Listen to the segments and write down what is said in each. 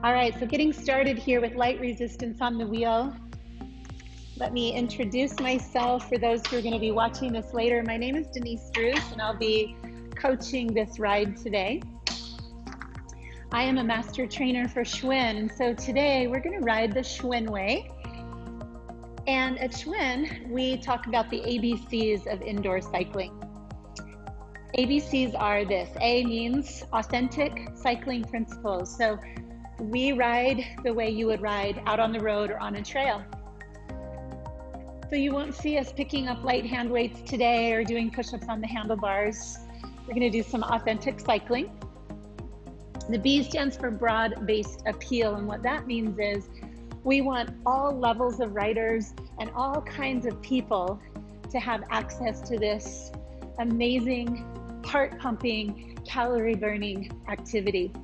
All right, so getting started here with light resistance on the wheel. Let me introduce myself for those who are going to be watching this later. My name is Denise Drews, and I'll be coaching this ride today. I am a master trainer for Schwinn, and so today we're going to ride the Schwinn way. And at Schwinn, we talk about the ABCs of indoor cycling. ABCs are this. A means authentic cycling principles. So we ride the way you would ride out on the road or on a trail. So you won't see us picking up light hand weights today or doing push-ups on the handlebars. We're going to do some authentic cycling. The B stands for broad-based appeal, and what that means is we want all levels of riders and all kinds of people to have access to this amazing, heart-pumping, calorie-burning activity.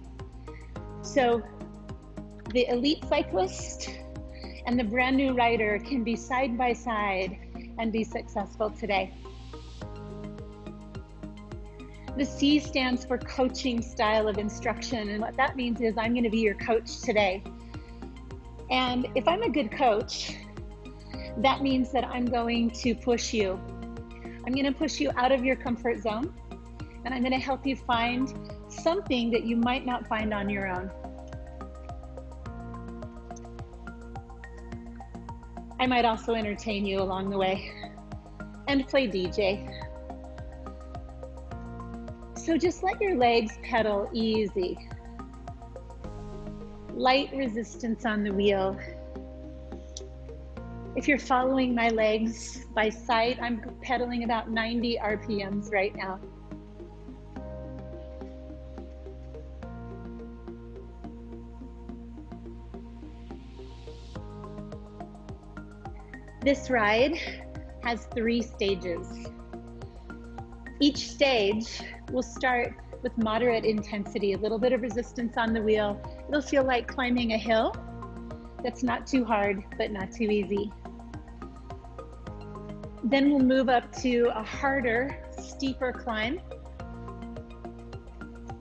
So the elite cyclist and the brand new rider can be side by side and be successful today. The C stands for coaching style of instruction, and what that means is I'm going to be your coach today. And if I'm a good coach, that means that I'm going to push you. I'm going to push you out of your comfort zone, and I'm going to help you find something that you might not find on your own. I might also entertain you along the way and play DJ. So just let your legs pedal easy. Light resistance on the wheel. If you're following my legs by sight, I'm pedaling about 90 RPMs right now. This ride has 3 stages. Each stage will start with moderate intensity, a little bit of resistance on the wheel. It'll feel like climbing a hill that's not too hard, but not too easy. Then we'll move up to a harder, steeper climb.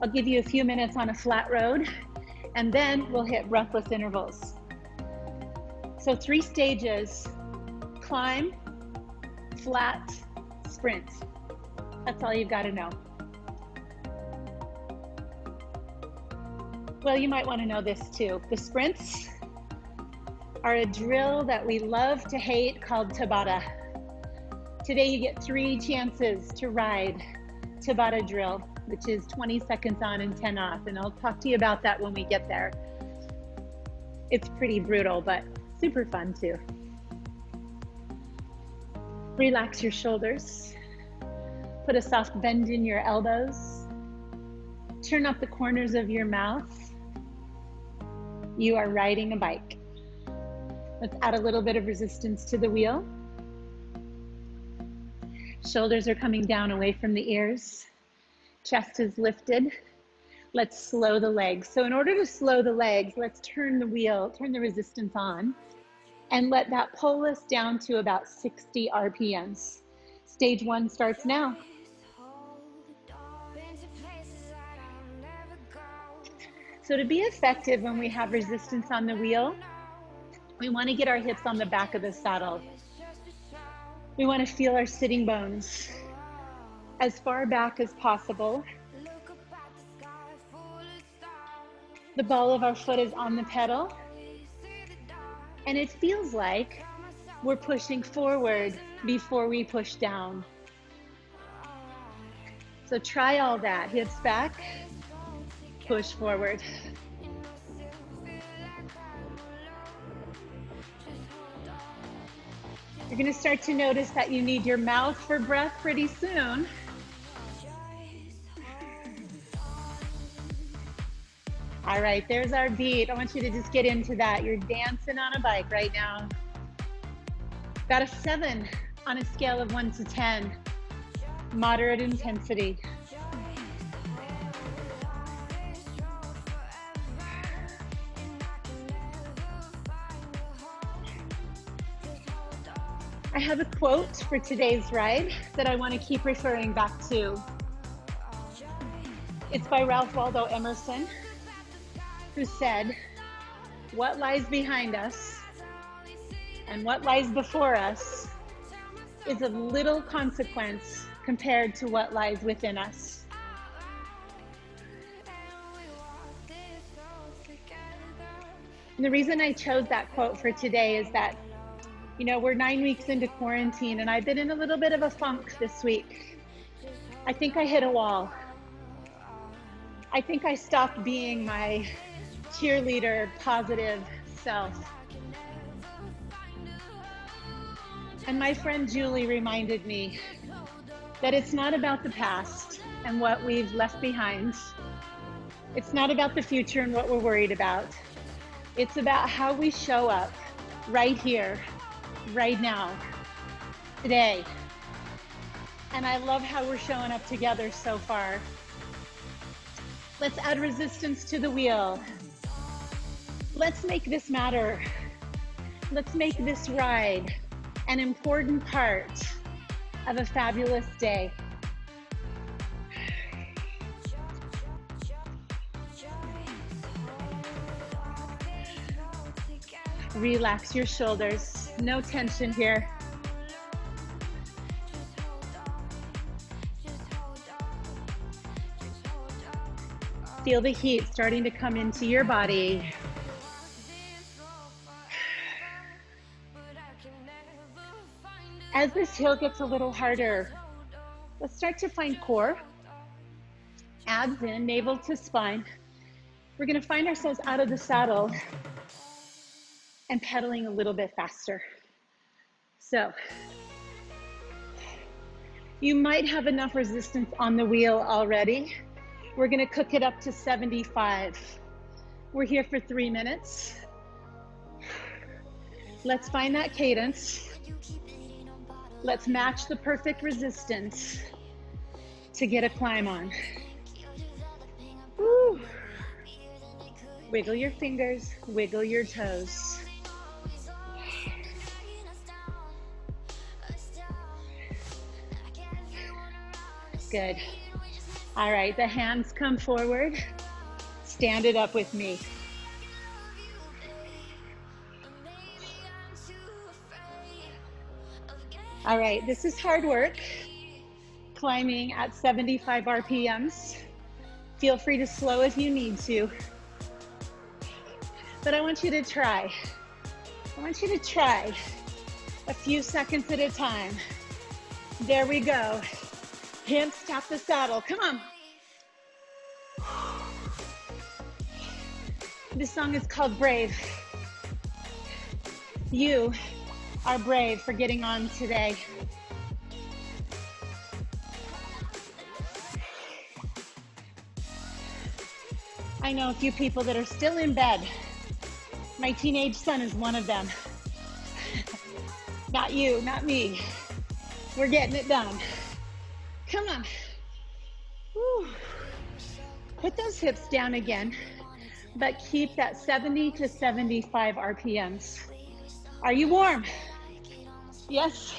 I'll give you a few minutes on a flat road, and then we'll hit breathless intervals. So 3 stages: climb, flat, sprint. That's all you've got to know. Well, you might want to know this too. The sprints are a drill that we love to hate called TABATA. Today you get 3 chances to ride TABATA drill, which is 20 seconds on and 10 off. And I'll talk to you about that when we get there. It's pretty brutal, but super fun too. Relax your shoulders. Put a soft bend in your elbows. Turn up the corners of your mouth. You are riding a bike. Let's add a little bit of resistance to the wheel. Shoulders are coming down away from the ears. Chest is lifted. Let's slow the legs. So in order to slow the legs, let's turn the wheel, turn the resistance on, and let that pull us down to about 60 RPMs. Stage 1 starts now. So to be effective when we have resistance on the wheel, we want to get our hips on the back of the saddle. We want to feel our sitting bones as far back as possible. The ball of our foot is on the pedal, and it feels like we're pushing forward before we push down. So try all that. Hips back, push forward. You're going to start to notice that you need your mouth for breath pretty soon. All right, there's our beat. I want you to just get into that. You're dancing on a bike right now. Got a 7 on a scale of 1 to 10. Moderate intensity. I have a quote for today's ride that I want to keep referring back to. It's by Ralph Waldo Emerson, who said, what lies behind us and what lies before us is of little consequence compared to what lies within us. And the reason I chose that quote for today is that, you know, we're 9 weeks into quarantine and I've been in a little bit of a funk this week. I think I hit a wall. I think I stopped being my cheerleader, positive self. And my friend Julie reminded me that it's not about the past and what we've left behind. It's not about the future and what we're worried about. It's about how we show up right here, right now, today. And I love how we're showing up together so far. Let's add resistance to the wheel. Let's make this matter. Let's make this ride an important part of a fabulous day. Relax your shoulders, no tension here. Feel the heat starting to come into your body. As this hill gets a little harder, let's start to find core, abs in, navel to spine. We're gonna find ourselves out of the saddle and pedaling a little bit faster. So, you might have enough resistance on the wheel already. We're gonna cook it up to 75. We're here for 3 minutes. Let's find that cadence. Let's match the perfect resistance to get a climb on. Woo. Wiggle your fingers, wiggle your toes. Good. All right, the hands come forward. Stand it up with me. All right, this is hard work. Climbing at 75 RPMs. Feel free to slow if you need to. But I want you to try. I want you to try a few seconds at a time. There we go. Hips tap the saddle. Come on. This song is called Brave. You are brave for getting on today. I know a few people that are still in bed. My teenage son is one of them. Not you, not me. We're getting it done. Come on. Woo. Put those hips down again, but keep that 70 to 75 RPMs. Are you warm? Yes.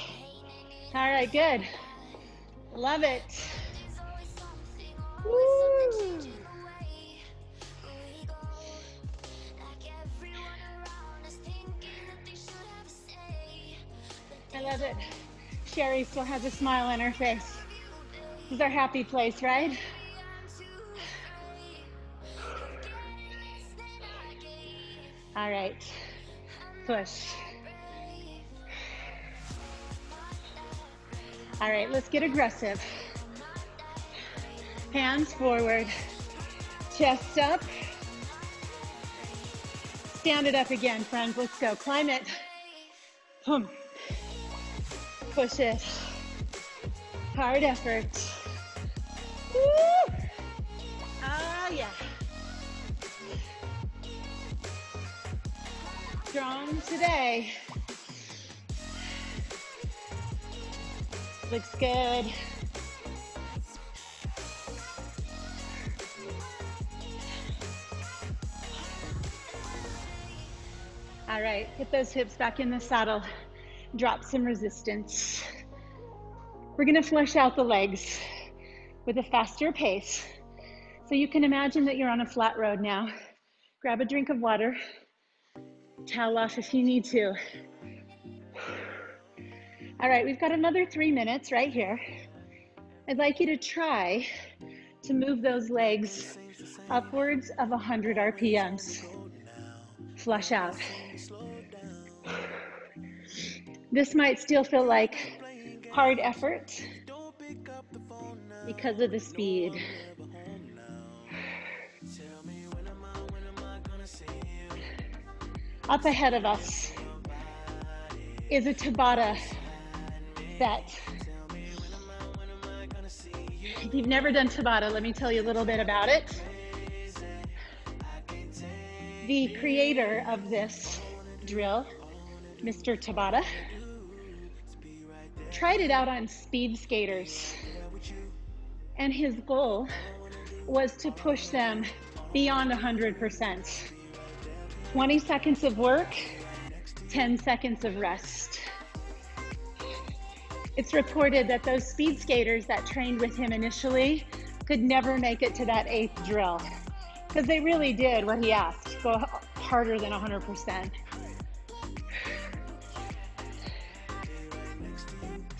All right, good. Love it. Woo. I love it. Sherry still has a smile on her face. This is our happy place, right? All right, push. All right, let's get aggressive. Hands forward, chest up. Stand it up again, friends. Let's go. Climb it. Boom. Push it. Hard effort. Woo! Ah, yeah. Strong today. Looks good. All right, get those hips back in the saddle. Drop some resistance. We're gonna flush out the legs with a faster pace. So you can imagine that you're on a flat road now. Grab a drink of water. Towel off if you need to. All right, we've got another 3 minutes right here. I'd like you to try to move those legs upwards of 100 RPMs. Flush out. This might still feel like hard effort because of the speed. Up ahead of us is a TABATA set. If you've never done TABATA, let me tell you a little bit about it. The creator of this drill, Mr. TABATA, tried it out on speed skaters, and his goal was to push them beyond 100%. 20 seconds of work, 10 seconds of rest. It's reported that those speed skaters that trained with him initially could never make it to that 8th drill because they really did what he asked, go harder than 100%.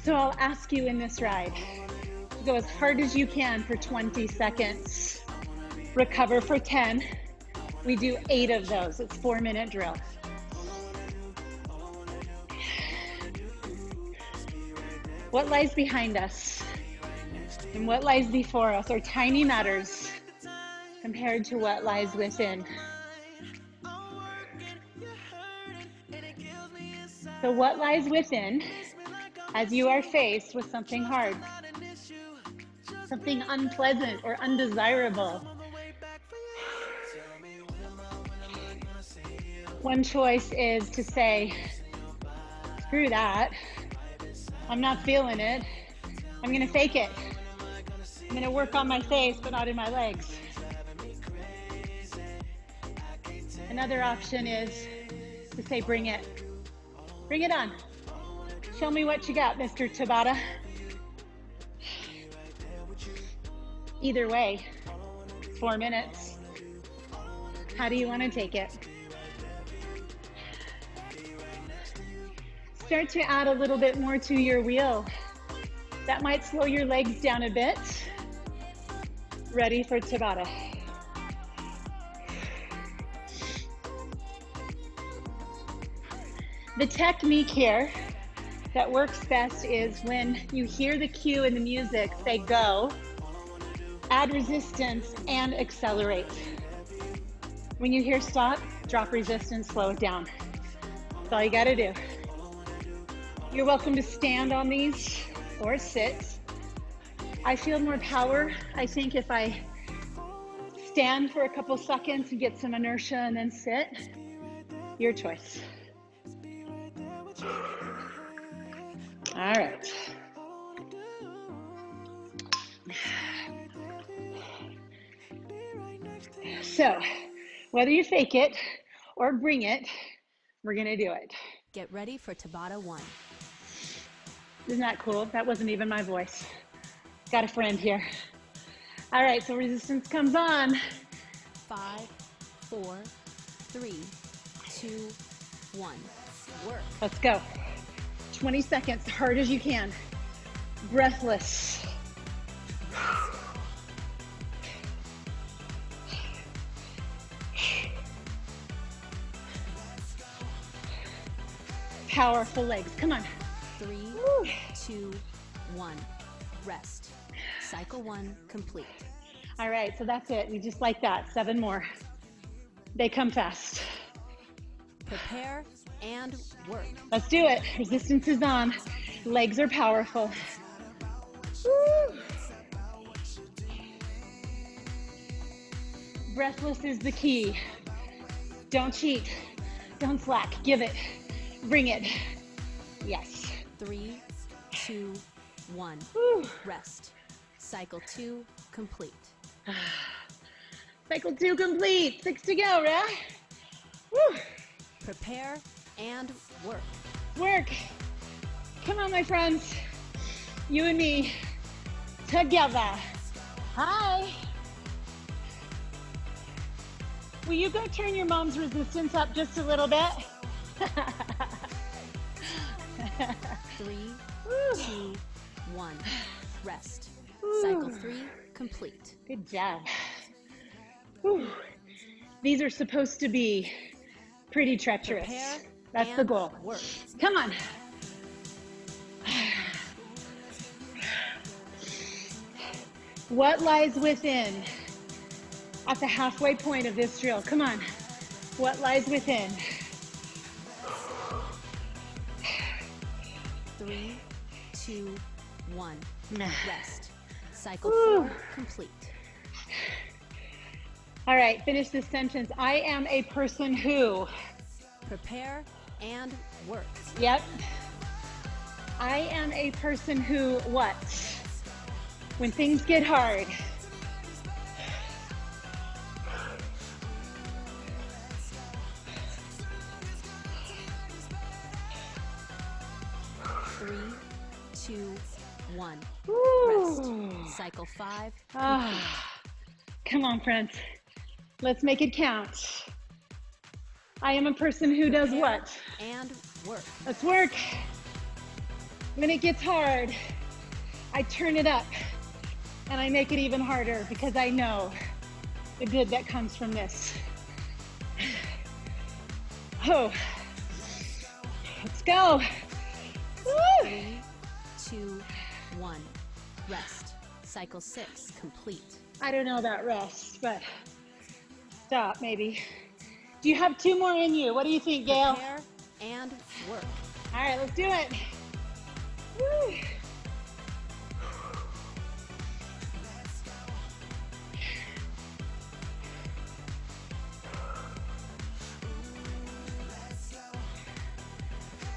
So I'll ask you in this ride to go as hard as you can for 20 seconds, recover for 10. We do 8 of those. It's 4-minute drill. What lies behind us and what lies before us are tiny matters compared to what lies within. So what lies within as you are faced with something hard, something unpleasant or undesirable? One choice is to say, screw that. I'm not feeling it. I'm gonna fake it. I'm gonna work on my face, but not in my legs. Another option is to say, bring it. Bring it on. Show me what you got, Mr. TABATA. Either way, 4 minutes. How do you wanna take it? Start to add a little bit more to your wheel. That might slow your legs down a bit. Ready for TABATA. The technique here that works best is when you hear the cue in the music, say go, add resistance and accelerate. When you hear stop, drop resistance, slow it down. That's all you gotta do. You're welcome to stand on these or sit. I feel more power, I think, if I stand for a couple seconds and get some inertia and then sit. Your choice. All right. So, whether you fake it or bring it, we're gonna do it. Get ready for TABATA 1. Isn't that cool? That wasn't even my voice. Got a friend here. All right, so resistance comes on. 5, 4, 3, 2, 1. Work. Let's go. 20 seconds, as hard as you can. Breathless. Powerful legs, come on. 3, 2, 1. Rest. Cycle 1 complete. All right, so that's it. We just like that. 7 more. They come fast. Prepare and work. Let's do it. Resistance is on. Legs are powerful. Woo. Breathless is the key. Don't cheat. Don't slack. Give it. Bring it. Yes. 3, 2, 1. Woo. Rest. Cycle 2 complete. Cycle 2 complete. 6 to go, right? Woo. Prepare and work. Work. Come on, my friends. You and me together. Hi. Will you go turn your mom's resistance up just a little bit? Three, two, one. Rest. Ooh. Cycle 3 complete. Good job. Whew. These are supposed to be pretty treacherous. Prepare That's the and goal. work. Come on. What lies within at the halfway point of this drill? Come on. What lies within? 3, 2, 1. Rest. Cycle Whew. 4 complete. All right, finish this sentence. I am a person who. Prepare and work. Yep. I am a person who what? When things get hard. Three, two, one. Ooh. Rest. Cycle 5 complete. Ah. Come on, friends. Let's make it count. I am a person who does Prepare what? and work. Let's work. When it gets hard, I turn it up and I make it even harder because I know the good that comes from this. Oh, let's go. Woo. 3, 2, 1. Rest. Cycle 6 complete. I don't know about rest, but stop maybe. Do you have 2 more in you? What do you think, Gail? Prepare and work. All right, let's do it. Woo.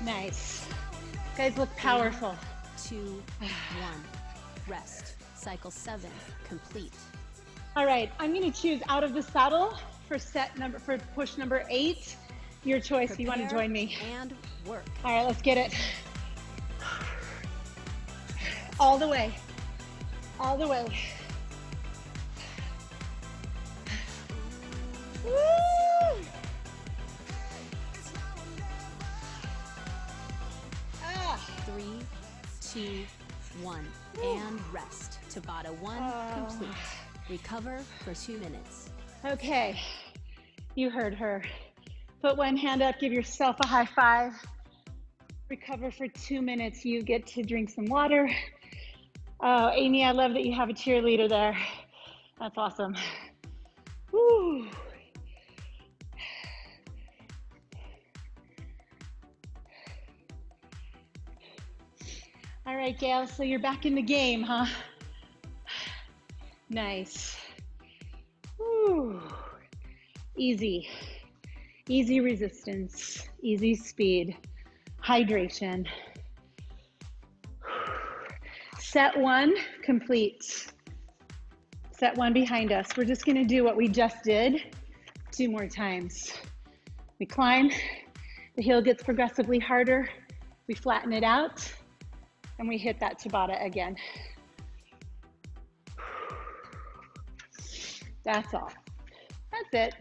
Nice. You guys look powerful. 2, 1. Rest. Cycle 7 complete. All right, I'm going to choose out of the saddle for push number 8. Your choice. You want to Prepare join me? and work. All right, let's get it. All the way. All the way. Woo! Ah. 3, 2, 1. And rest. TABATA 1 complete. Recover for 2 minutes. Okay, you heard her. Put one hand up, give yourself a high five. Recover for 2 minutes. You get to drink some water. Oh, Amy, I love that you have a cheerleader there. That's awesome. Woo. All right, Gail, so you're back in the game, huh? Nice. Woo. Easy. Easy resistance, easy speed, hydration. Set 1 complete. Set 1 behind us. We're just gonna do what we just did 2 more times. We climb, the heel gets progressively harder, we flatten it out, and we hit that Tabata again. That's all. That's it.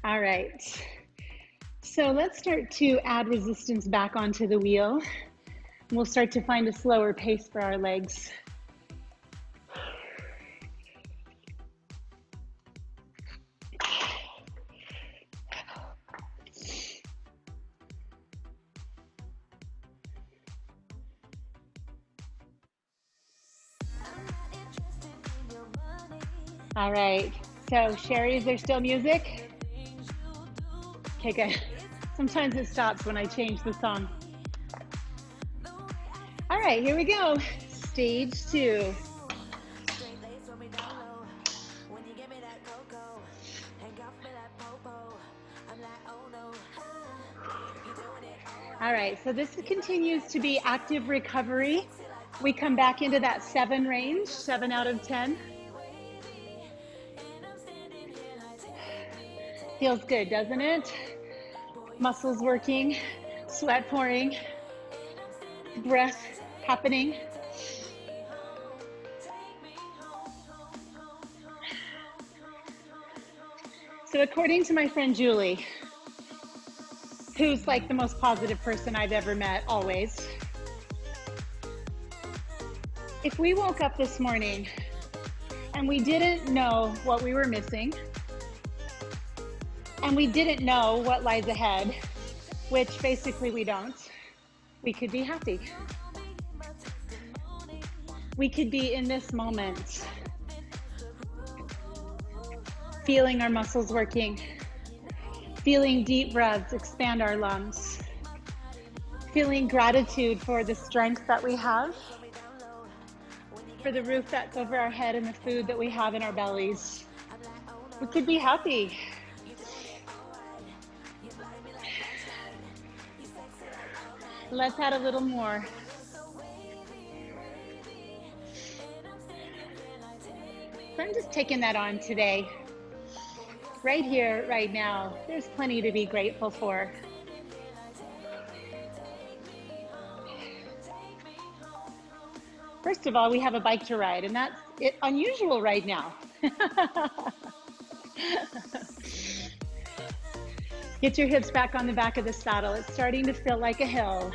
All right, so let's start to add resistance back onto the wheel. We'll start to find a slower pace for our legs. All right, so Sherry, is there still music? Okay, good. Sometimes it stops when I change the song. All right, here we go. Stage 2. All right, so this continues to be active recovery. We come back into that 7 range, 7 out of 10. Feels good, doesn't it? Muscles working, sweat pouring, breath happening. So according to my friend Julie, who's like the most positive person I've ever met always, if we woke up this morning and we didn't know what we were missing, and we didn't know what lies ahead, which basically we don't, we could be happy. We could be in this moment, feeling our muscles working, feeling deep breaths expand our lungs, feeling gratitude for the strength that we have, for the roof that's over our head and the food that we have in our bellies. We could be happy. Let's add a little more. So I'm just taking that on today. Right here, right now, there's plenty to be grateful for. First of all, we have a bike to ride, and that's unusual right now. Get your hips back on the back of the saddle. It's starting to feel like a hill.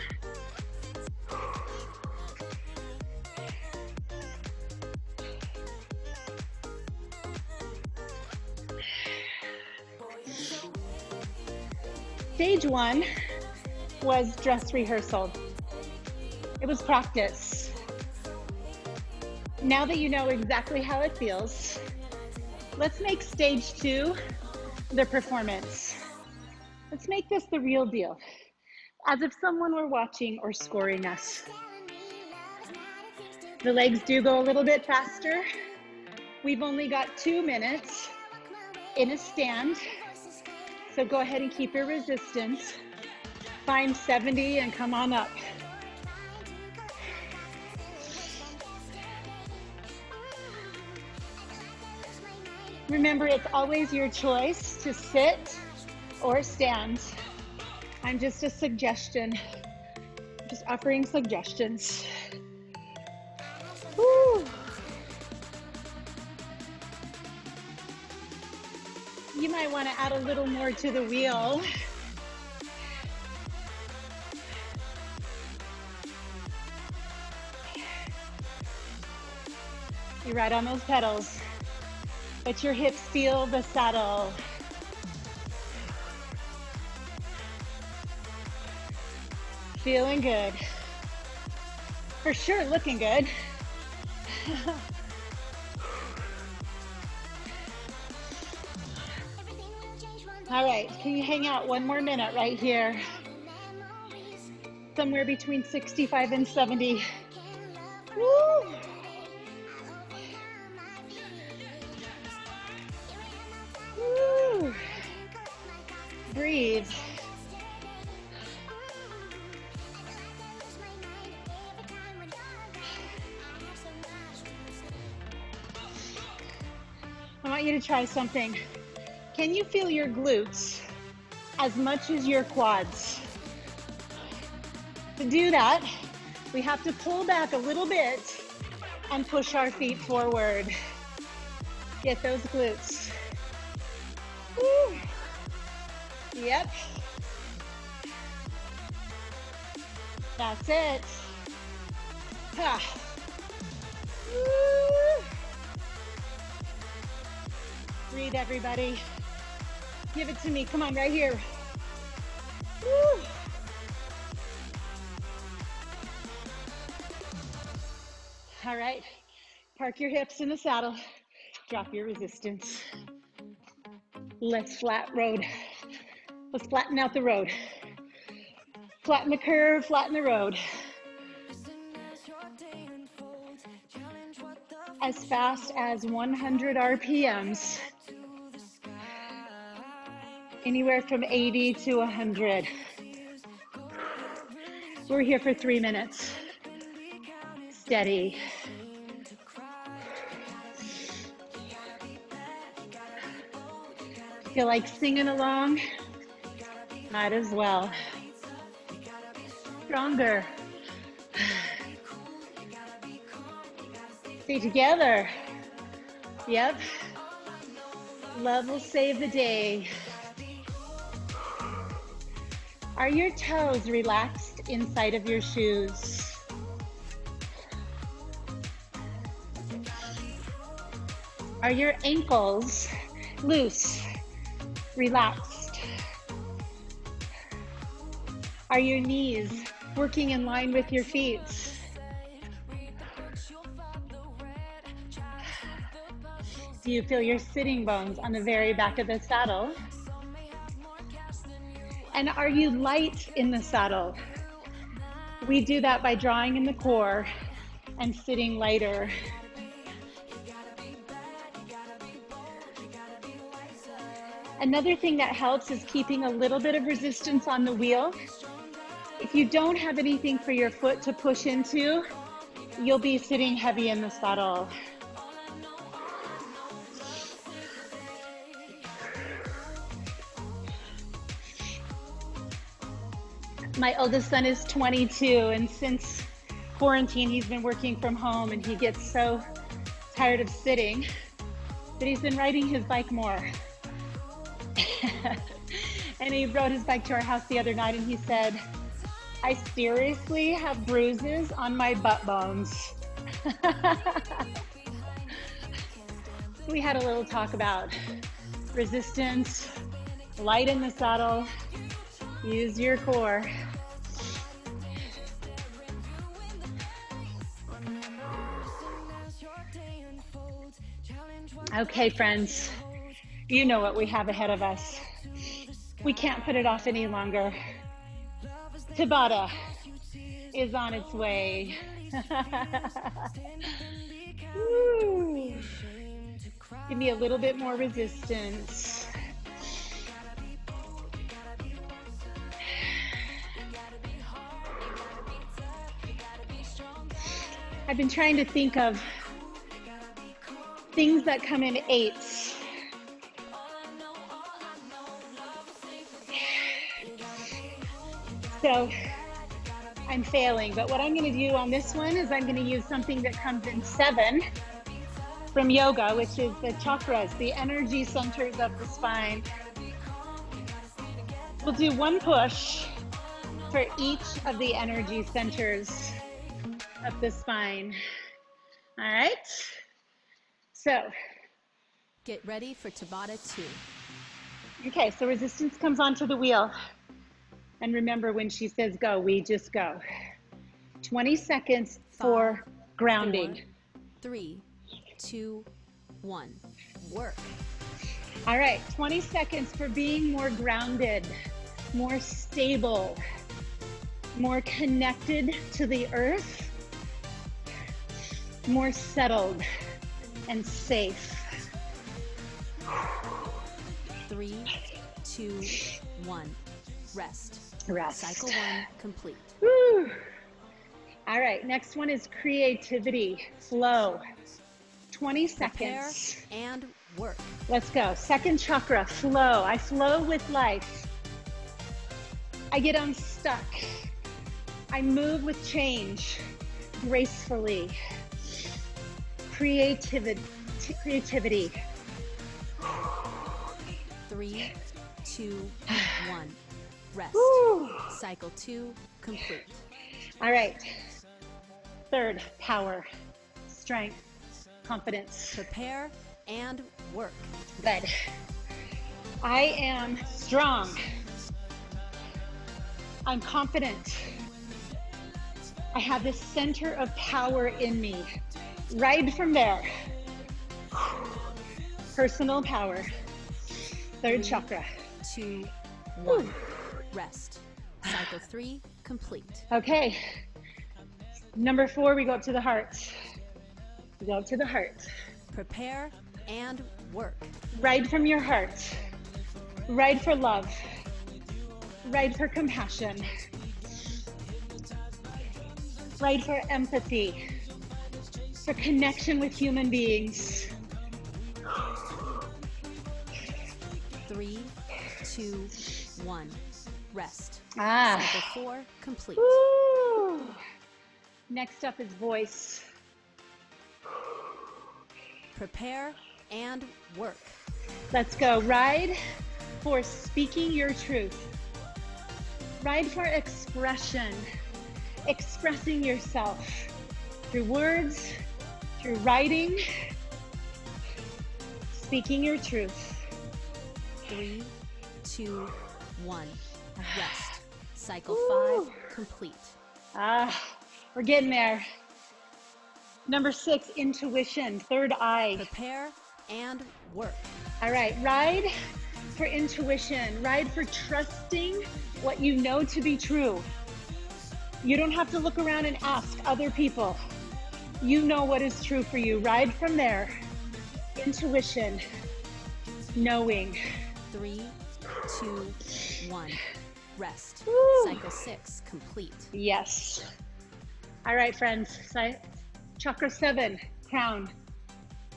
Stage one was dress rehearsal. It was practice. Now that you know exactly how it feels, let's make stage two the performance. Let's make this the real deal, as if someone were watching or scoring us. The legs do go a little bit faster. We've only got 2 minutes in a stand, so go ahead and keep your resistance. Find 70 and come on up. Remember, it's always your choice to sit or stand. I'm just a suggestion, just offering suggestions. Woo. You might want to add a little more to the wheel. You ride on those pedals. Let your hips feel the saddle. Feeling good. For sure, looking good. All right, can you hang out one more minute right here? Somewhere between 65 and 70. Woo! Woo! Breathe. I want you to try something. Can you feel your glutes as much as your quads? To do that, we have to pull back a little bit and push our feet forward. Get those glutes. Woo. Yep. That's it. Ha. Woo. Breathe, everybody. Give it to me. Come on, right here. Woo. All right. Park your hips in the saddle. Drop your resistance. Let's flat road. Let's flatten out the road. Flatten the curve, flatten the road. As fast as 100 RPMs. Anywhere from 80 to 100. We're here for 3 minutes. Steady. Feel like singing along? Might as well. Stronger. Stay together. Yep. Love will save the day. Are your toes relaxed inside of your shoes? Are your ankles loose, relaxed? Are your knees working in line with your feet? Do you feel your sitting bones on the very back of the saddle? And are you light in the saddle? We do that by drawing in the core and sitting lighter. Another thing that helps is keeping a little bit of resistance on the wheel. If you don't have anything for your foot to push into, you'll be sitting heavy in the saddle. My oldest son is 22, and since quarantine, he's been working from home, and he gets so tired of sitting that he's been riding his bike more. And he rode his bike to our house the other night, and he said, I seriously have bruises on my butt bones. We had a little talk about resistance, light in the saddle, use your core. Okay, friends, you know what we have ahead of us. We can't put it off any longer. TABATA is on its way. Woo. Give me a little bit more resistance. I've been trying to think of things that come in eights. So I'm failing, but what I'm going to do on this one is I'm going to use something that comes in 7 from yoga, which is the chakras, the energy centers of the spine. We'll do one push for each of the energy centers of the spine. All right. So get ready for TABATA 2. Okay, so resistance comes onto the wheel. And remember, when she says go, we just go. 20 seconds for grounding. 4, 3, 2, 1. Work. All right, 20 seconds for being more grounded, more stable, more connected to the earth, more settled and safe. 3, 2, 1. Rest. Rest. Cycle 1 complete. Woo. All right, next one is creativity, flow. 20 seconds. Prepare and work. Let's go. Second chakra, flow. I flow with life. I get unstuck. I move with change gracefully. Creativity. 3, 2, 1. Rest. Woo. Cycle 2 complete. All right. Third, power, strength, confidence. Prepare and work. Good. I am strong. I'm confident. I have this center of power in me. Right from there. Personal power. Third chakra. 2, 1. Rest. Cycle 3 complete. Okay. Number 4, we go up to the heart. We go up to the heart. Prepare and work. Ride from your heart. Ride for love. Ride for compassion. Ride for empathy. For connection with human beings. 3, 2, 1. Rest. Ah. Cycle 4 complete. Woo. Next up is voice. Prepare and work. Let's go. Ride for speaking your truth. Ride for expression. Expressing yourself through words, through writing, speaking your truth. 3, 2, 1. Rest. Cycle 5 complete. We're getting there. Number 6, intuition, third eye. Prepare and work. All right, ride for intuition. Ride for trusting what you know to be true. You don't have to look around and ask other people. You know what is true for you. Ride from there. Intuition, knowing. 3, 2, 1. Rest. Woo. Cycle 6 complete. Yes. All right, friends. Chakra 7, crown,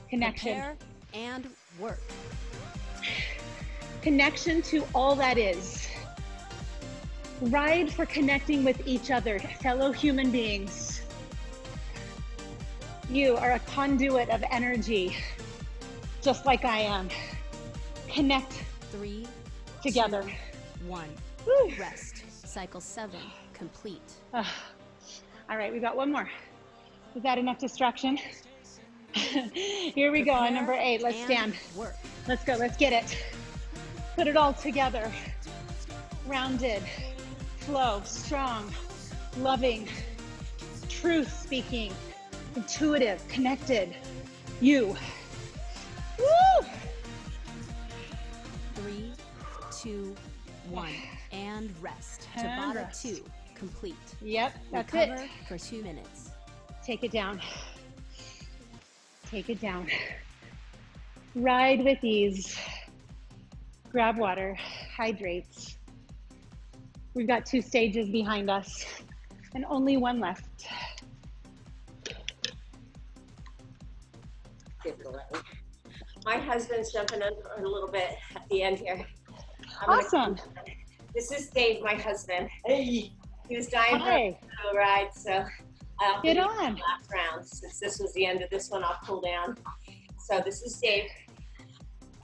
connection. Prepare and work. Connection to all that is. Ride for connecting with each other, fellow human beings. You are a conduit of energy, just like I am. Connect 3, together. 2, 1. Woo. Rest. Cycle 7 complete. All right, we got one more. Is that enough distraction? Here we go on number 8. Let's stand. Work. Let's go. Let's get it. Put it all together. Rounded, flow, strong, loving, truth speaking, intuitive, connected. You. Woo! 3, 2, 1. And rest. And TABATA rest. 2 complete. Yep, that's Recover it. for 2 minutes. Take it down. Take it down. Ride with ease. Grab water. Hydrate. We've got 2 stages behind us and only one left. My husband's jumping in for a little bit at the end here. Awesome. This is Dave, my husband. He was dying for a ride, so I'll Get do on. the last round. Since this was the end of this one, I'll cool down. So this is Dave.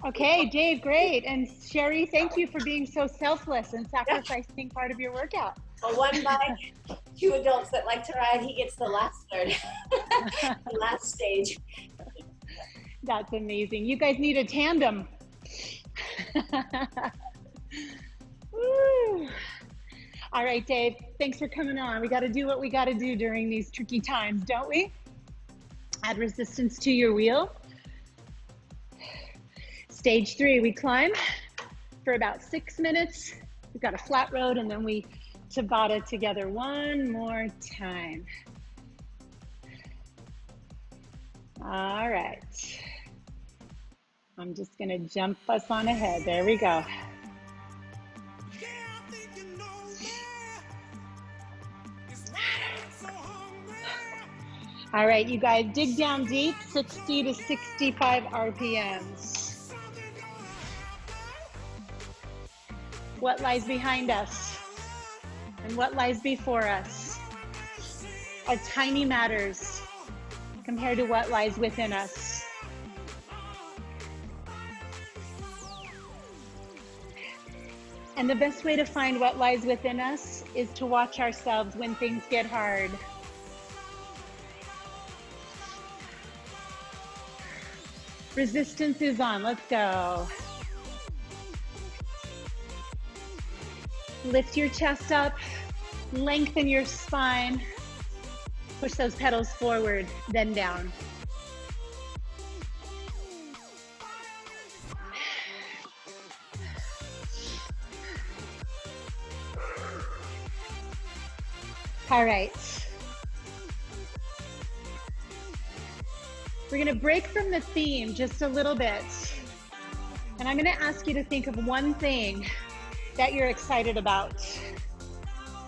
Okay, Dave, great. And Sherry, thank you for being so selfless and sacrificing part of your workout. Well, one by 2 adults that like to ride, he gets the last third, the last stage. That's amazing. You guys need a tandem. Woo. All right, Dave, thanks for coming on. We got to do what we got to do during these tricky times, don't we? Add resistance to your wheel. Stage 3, we climb for about 6 minutes. We've got a flat road, and then we TABATA together one more time. All right. I'm just gonna jump us on ahead. There we go. All right, you guys, dig down deep, 60 to 65 RPMs. What lies behind us and what lies before us are tiny matters compared to what lies within us. And the best way to find what lies within us is to watch ourselves when things get hard. Resistance is on. Let's go. Lift your chest up, lengthen your spine, push those pedals forward, then down. All right. We're going to break from the theme just a little bit. And I'm going to ask you to think of one thing that you're excited about.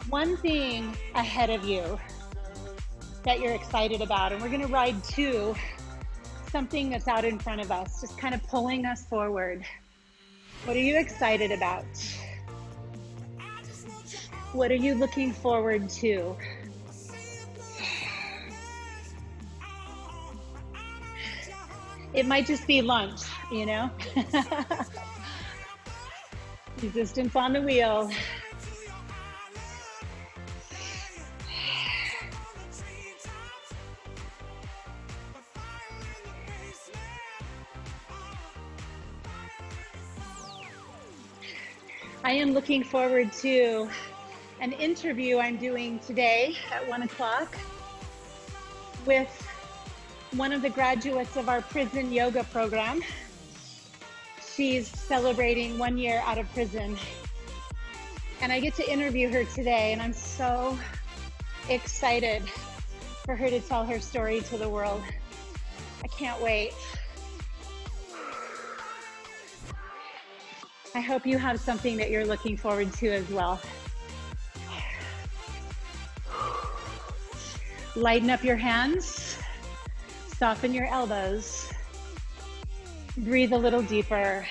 One thing ahead of you that you're excited about. And we're going to ride to something that's out in front of us, just kind of pulling us forward. What are you excited about? What are you looking forward to? It might just be lunch, you know? Resistance on the wheel. I am looking forward to an interview I'm doing today at 1 o'clock with one of the graduates of our prison yoga program. She's celebrating 1 year out of prison. And I get to interview her today, and I'm so excited for her to tell her story to the world. I can't wait. I hope you have something that you're looking forward to as well. Lighten up your hands, soften your elbows, breathe a little deeper.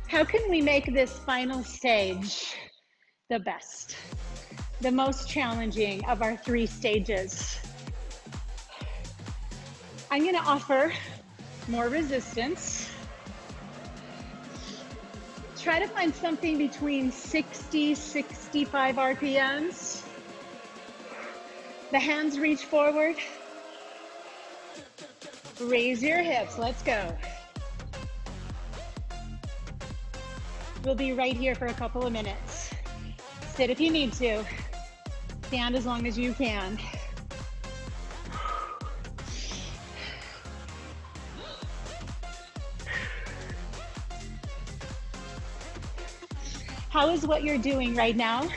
How can we make this final stage the best, the most challenging of our 3 stages? I'm going to offer more resistance. Try to find something between 60, 65 RPMs. The hands reach forward. Raise your hips. Let's go. We'll be right here for a couple of minutes. Sit if you need to. Stand as long as you can. How is what you're doing right now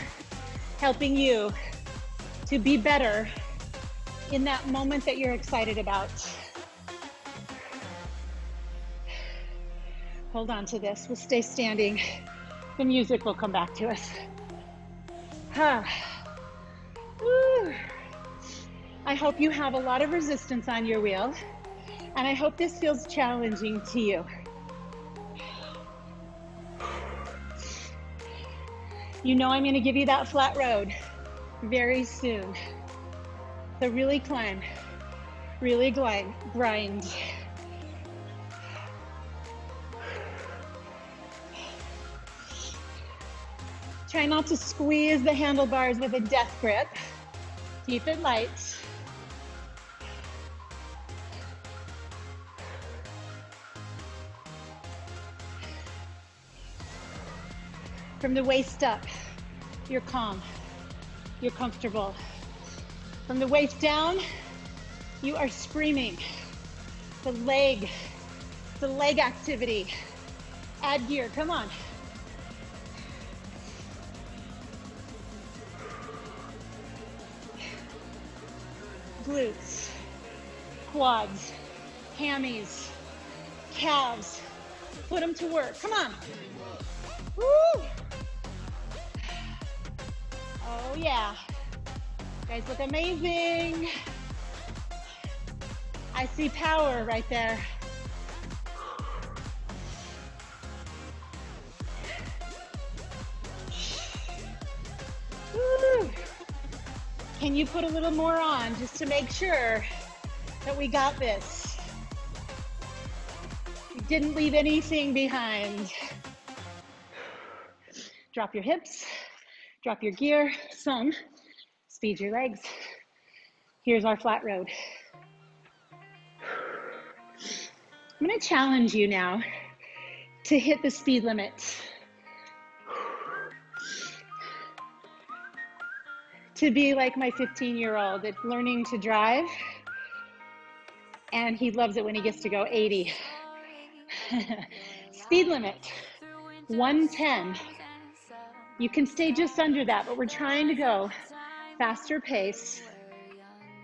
helping you to be better in that moment that you're excited about? Hold on to this. We'll stay standing. The music will come back to us. I hope you have a lot of resistance on your wheel, and I hope this feels challenging to you. You know I'm going to give you that flat road very soon. So really climb, really grind. Try not to squeeze the handlebars with a death grip. Keep it light. From the waist up, you're calm, you're comfortable. From the waist down, you are screaming. The leg activity. Add gear, come on. Glutes, quads, hammies, calves. Put them to work, come on. Woo! Oh yeah, you guys look amazing. I see power right there. Woo! Can you put a little more on just to make sure that we got this? We didn't leave anything behind. Drop your hips. Drop your gear, some, speed your legs. Here's our flat road. I'm gonna challenge you now to hit the speed limit. To be like my 15-year-old that's learning to drive, and he loves it when he gets to go 80. Speed limit, 110. You can stay just under that, but we're trying to go faster pace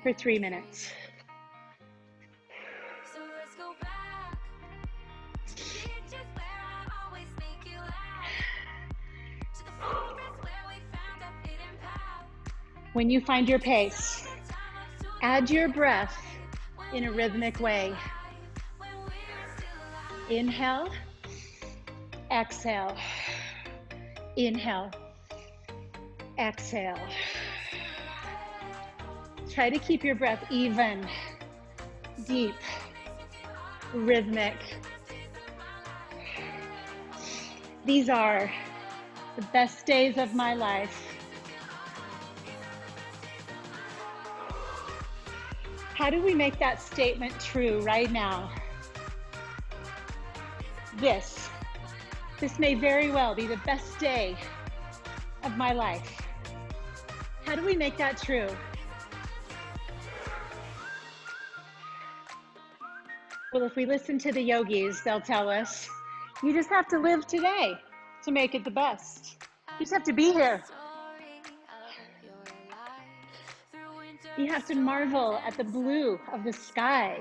for 3 minutes. When you find your pace, add your breath in a rhythmic way. Inhale, Exhale. Inhale. Exhale. Try to keep your breath even, deep, rhythmic. These are the best days of my life. How do we make that statement true right now? This may very well be the best day of my life. How do we make that true? Well, if we listen to the yogis, they'll tell us, you just have to live today to make it the best. You just have to be here. You have to marvel at the blue of the sky.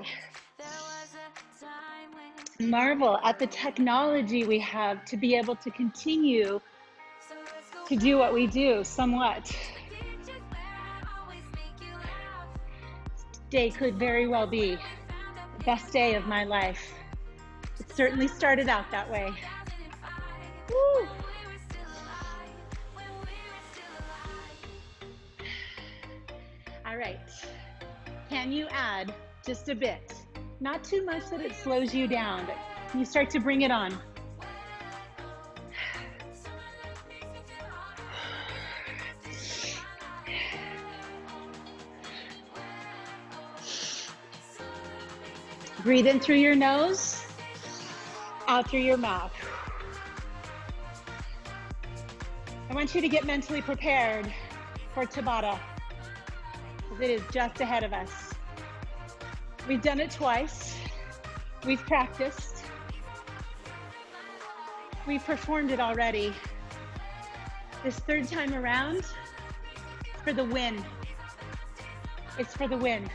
Marvel at the technology we have to be able to continue to do what we do somewhat. Today could very well be the best day of my life. It certainly started out that way. Woo. All right, can you add just a bit? Not too much that it slows you down, but you start to bring it on. Breathe in through your nose, out through your mouth. I want you to get mentally prepared for TABATA, because it is just ahead of us. We've done it twice. We've practiced. We've performed it already. This third time around, it's for the win. It's for the win.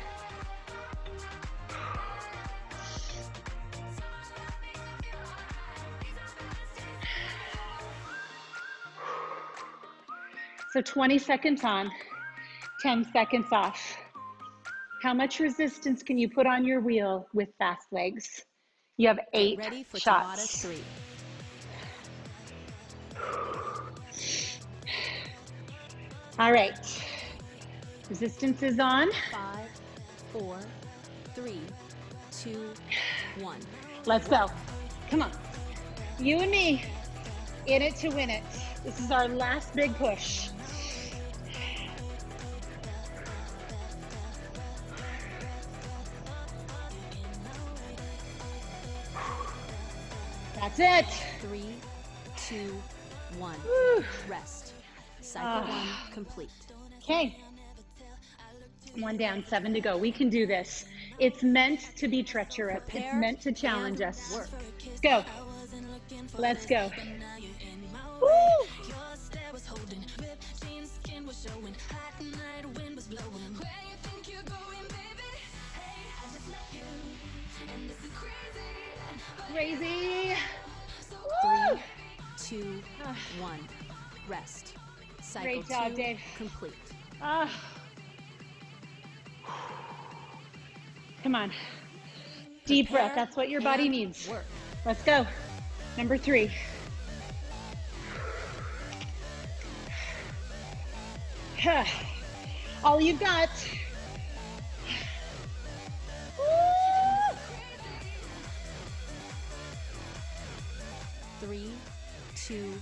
So 20 seconds on, 10 seconds off. How much resistance can you put on your wheel with fast legs? You have 8 ready for shots. TABATA 3. All right. Resistance is on. 5, 4, 3, 2, 1. Let's go. Come on. You and me, in it to win it. This is our last big push. That's it. 3, 2, 1. Woo. Rest. Cycle 1 complete. Okay. 1 down, 7 to go. We can do this. It's meant to be treacherous. Prepare it's meant to challenge and us. work. Let's go. Let's go. Woo. Crazy. 3, 2, 1. Rest. Cycle Great job, 2 Dave. complete. Ah. Come on. Deep breath. Prepare That's what your body and needs. work. Let's go. Number 3. All you've got. Woo. 3, 2,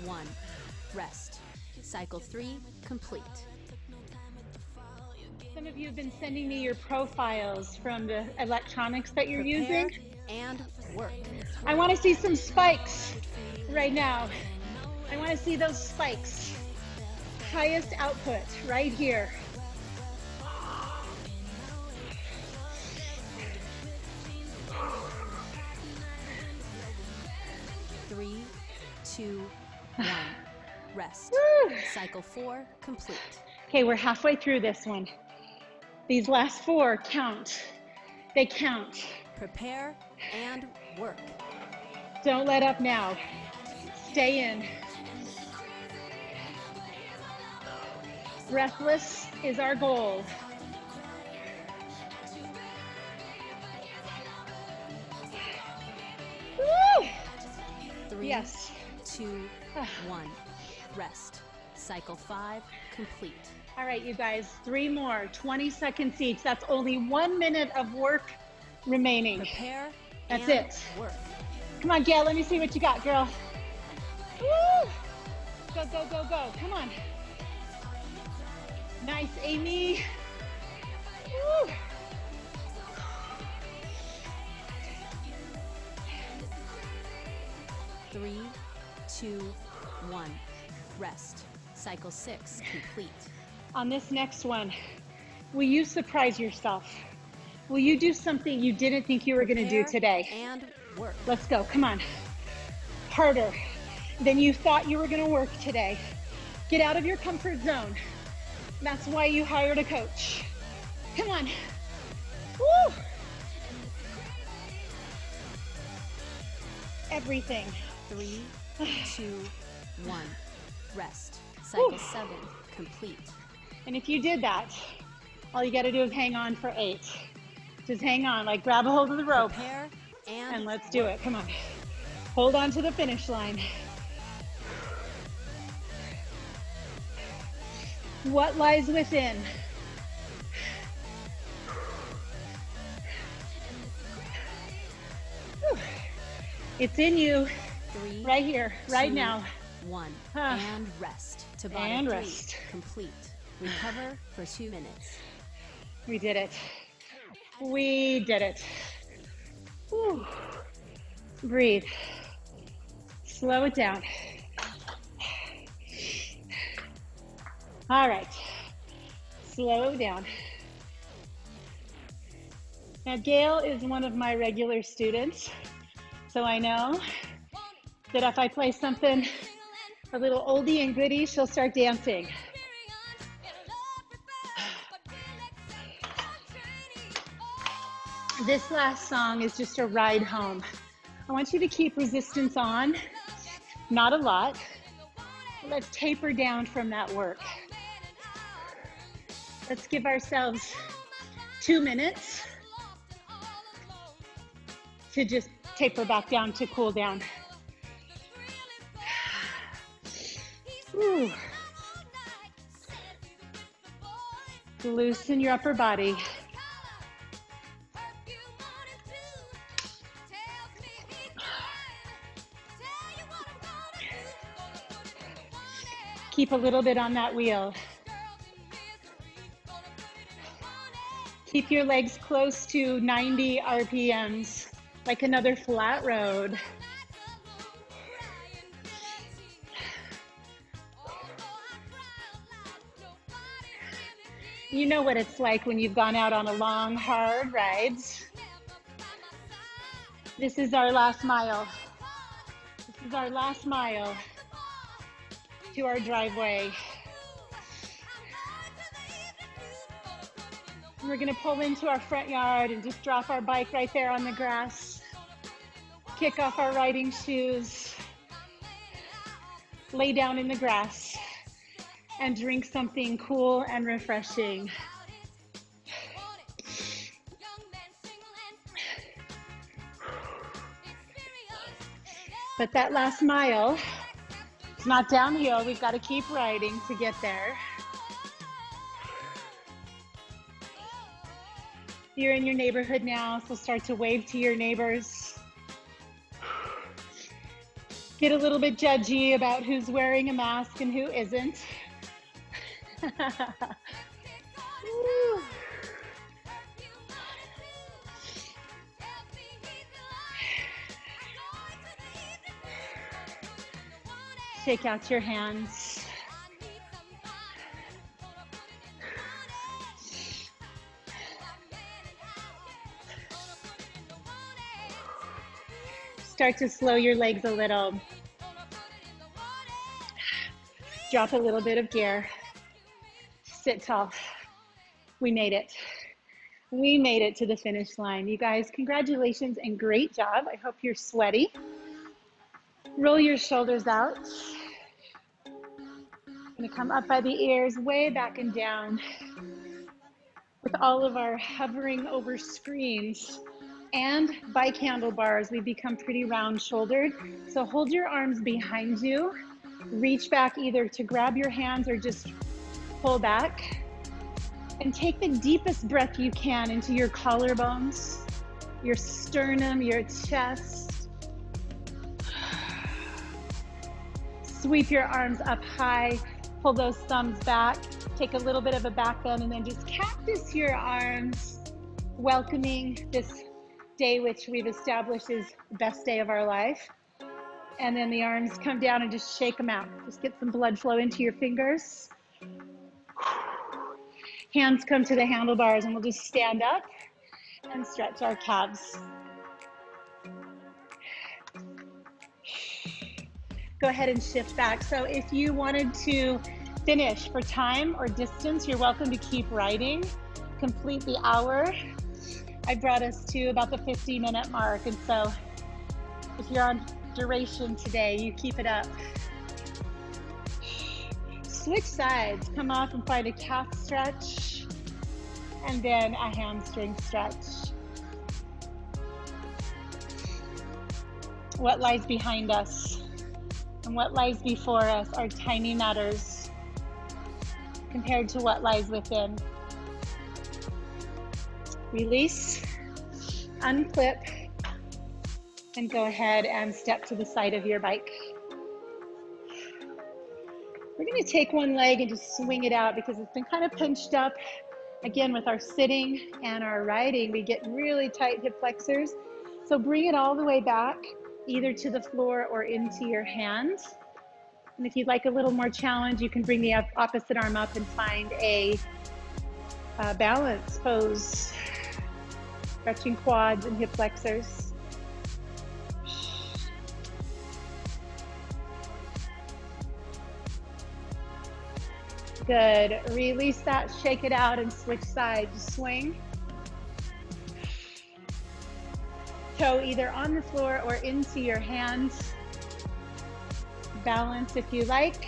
1. Rest. Cycle 3 complete. Some of you have been sending me your profiles from the electronics that you're Prepare using. and work. I want to see some spikes right now. I want to see those spikes. Highest output right here. 3, 2, 1. Rest. Woo. Cycle 4 complete. Okay, we're halfway through this one. These last 4 count. They count. Prepare and work. Don't let up now. Stay in. Breathless is our goal. Woo! 3, 3, Yes. 2, 1. Rest. Cycle 5 complete. All right, you guys, 3 more, 20 seconds each. That's only 1 minute of work remaining. Prepare. That's and it. Work. Come on, Gail, let me see what you got, girl. Woo! Go, go, go, go. Come on. Nice, Amy. Woo! Three, 2, 1. Rest. Cycle 6 complete. On this next one, will you surprise yourself? Will you do something you didn't think you were going to do today? And work. Let's go. Come on. Harder than you thought you were going to work today. Get out of your comfort zone. That's why you hired a coach. Come on. Woo! Everything. 3, 2, 1. Rest. Cycle 7 complete. And if you did that, all you got to do is hang on for 8. Just hang on, like grab a hold of the rope. Prepare And let's do it. Come on. Hold on to the finish line. What lies within? It's in you. 3, Right here, right 2, now. 1. And rest. TABATA And 3 rest. complete. Recover for 2 minutes. We did it. We did it. Whew. Breathe. Slow it down. All right. Slow down. Now, Gail is one of my regular students, so I know that if I play something a little oldie and goodie, she'll start dancing. This last song is just a ride home. I want you to keep resistance on, not a lot. Let's taper down from that work. Let's give ourselves 2 minutes to just taper back down to cool down. Ooh. Loosen your upper body. Keep a little bit on that wheel. Keep your legs close to 90 RPMs, like another flat road. You know what it's like when you've gone out on a long, hard ride. This is our last mile. This is our last mile to our driveway. And we're gonna pull into our front yard and just drop our bike right there on the grass. Kick off our riding shoes. Lay down in the grass and drink something cool and refreshing. But that last mile, it's not downhill. We've got to keep riding to get there. You're in your neighborhood now, so start to wave to your neighbors. Get a little bit judgy about who's wearing a mask and who isn't. Shake out your hands. Start to slow your legs a little. Drop a little bit of gear. Sit tall. We made it. We made it to the finish line. You guys, congratulations and great job. I hope you're sweaty. Roll your shoulders out. Gonna come up by the ears, way back and down. With all of our hovering over screens, and bike handlebars, we become pretty round shouldered. So hold your arms behind you, reach back either to grab your hands or just pull back, and take the deepest breath you can into your collarbones, your sternum, your chest. Sweep your arms up high, pull those thumbs back, take a little bit of a back bend, and then just cactus your arms, welcoming this day which we've established is the best day of our life. And then the arms come down and just shake them out. Just get some blood flow into your fingers. Hands come to the handlebars, and we'll just stand up and stretch our calves. Go ahead and shift back. So if you wanted to finish for time or distance, you're welcome to keep riding, complete the hour. I brought us to about the 50-minute mark, and so if you're on duration today, you keep it up. Switch sides, come off and find a calf stretch, and then a hamstring stretch. What lies behind us and what lies before us are tiny matters compared to what lies within. Release, unclip, and go ahead and step to the side of your bike. We're going to take one leg and just swing it out because it's been kind of pinched up. Again, with our sitting and our riding, we get really tight hip flexors. So bring it all the way back, either to the floor or into your hand. And if you'd like a little more challenge, you can bring the opposite arm up and find a balance pose, stretching quads and hip flexors. Good. Release that, shake it out, and switch sides. Swing. Toe either on the floor or into your hands. Balance if you like.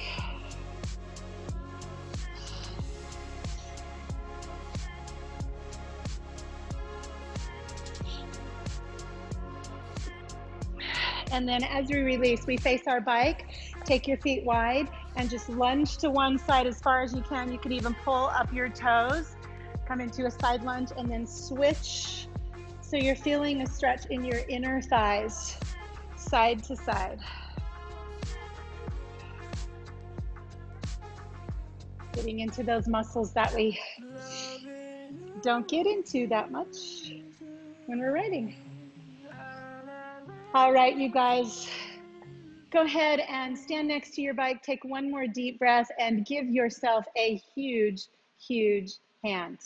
And then as we release, we face our bike. Take your feet wide and just lunge to one side as far as you can. You can even pull up your toes, come into a side lunge, and then switch. So you're feeling a stretch in your inner thighs, side to side. Getting into those muscles that we don't get into that much when we're riding. All right, you guys, go ahead and stand next to your bike, take one more deep breath, and give yourself a huge, huge hand.